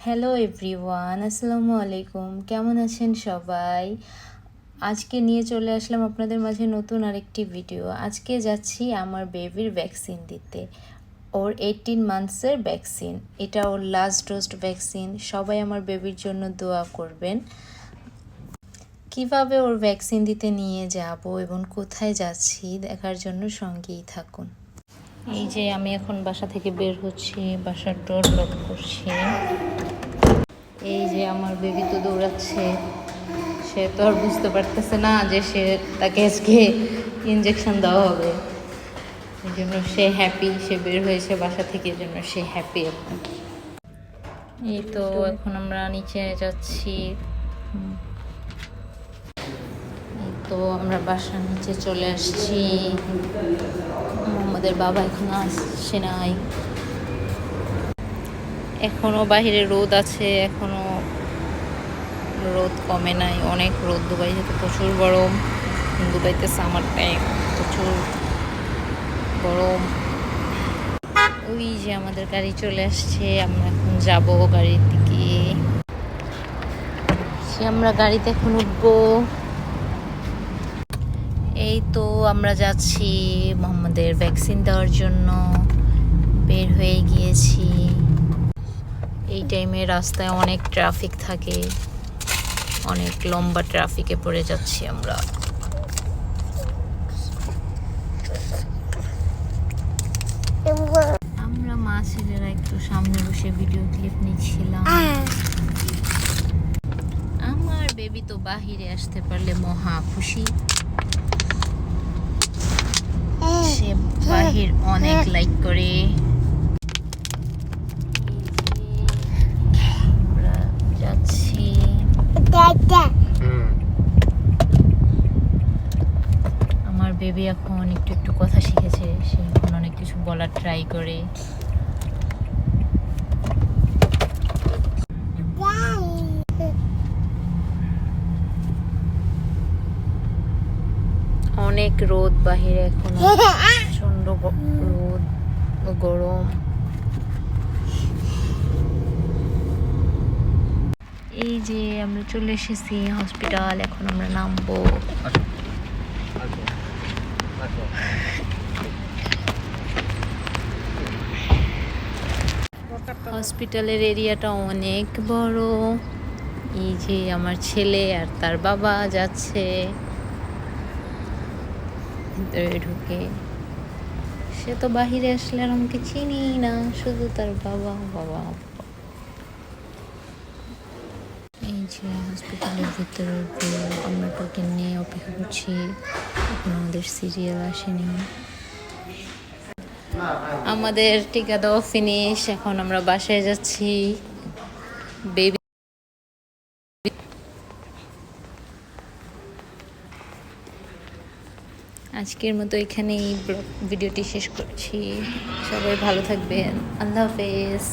Hello everyone, আসসালামু আলাইকুম। কেমন আছেন সবাই? আজকে নিয়ে চলে আসলাম আপনাদের মাঝে নতুন আরেকটি ভিডিও। আজকে যাচ্ছি আমার বেবির ভ্যাকসিন দিতে। ওর 18 মান্থসের ভ্যাকসিন। এটা ওর লাস্ট ডোজ ভ্যাকসিন। সবাই আমার বেবির জন্য দোয়া করবেন। কিভাবে ওর ভ্যাকসিন দিতে নিয়ে যাব এবং কোথায় যাচ্ছি দেখার জন্য সঙ্গেই থাকুন। এই যে আমি এখন বাসা থেকে বের হচ্ছি, বাসার ডোর লক করছি। এই যে আমার বেবি তো দৌড়াচ্ছে, সে তো আর বুঝতে পারতেছে না যে তাকে আজকে ইঞ্জেকশন দেওয়া হবে। এই জন্য সে হ্যাপি, সে বের হয়েছে বাসা থেকে, এই জন্য সে হ্যাপি এখন। এই তো এখন আমরা নিচে যাচ্ছি। এই তো আমরা বাসার নিচে চলে আসছি। আমাদের বাবা এখন আসছে নাই, এখনো বাহিরে রোদ আছে, এখনো রোদ কমে নাই, অনেক রোদ। দুবাইতে তো প্রচুর গরম, দুবাইতে সামার টাইম, প্রচুর গরম। ওই যে আমাদের গাড়ি চলে আসছে, আমরা এখন যাব গাড়ির দিকে। আমরা গাড়িতে এখন উঠবো। এই তো আমরা যাচ্ছি মোহাম্মদের ভ্যাকসিন দেওয়ার জন্য, বের হয়ে গিয়েছি। এই টাইমে রাস্তায় অনেক ট্রাফিক থাকে, অনেক লম্বা ট্রাফিকে পড়ে যাচ্ছি আমরা। আমরা মা ছেলেরা একটু সামনে বসে ভিডিও ক্লিপ নিচ্ছিলাম। আমার বেবি তো বাহিরে আসতে পারলে মহা খুশি। সে বাহির অনেক লাইক করে। আমরা যাচ্ছি। আমার বেবি এখন একটু একটু কথা শিখেছে, সে এখন অনেক কিছু বলার ট্রাই করে। অনেক রোদ বাহিরে, এখন প্রচন্ড রোদ, গরম। এই যে আমরা চলে এসেছি হসপিটাল, এখন আমরা নামবো। হসপিটালের এরিয়াটা অনেক বড়। এই যে আমার ছেলে আর তার বাবা যাচ্ছে ভিতরে ঢুকে। সে তো বাহিরে আসলে আর আমাকে চিনি না, শুধু তার বাবা বাবা। এই যে হসপিটালের ভিতরে আমরা টোকেন নিয়ে অপেক্ষা করছি, এখন আমাদের সিরিয়াল আসেনি। আমাদের টিকা দেওয়া ফিনিশ, এখন আমরা বাসায় যাচ্ছি। বেবি আজকের মতো এখানেই ভিডিওটি শেষ করছি। সবাই ভালো থাকবেন, আল্লাহ হাফেজ।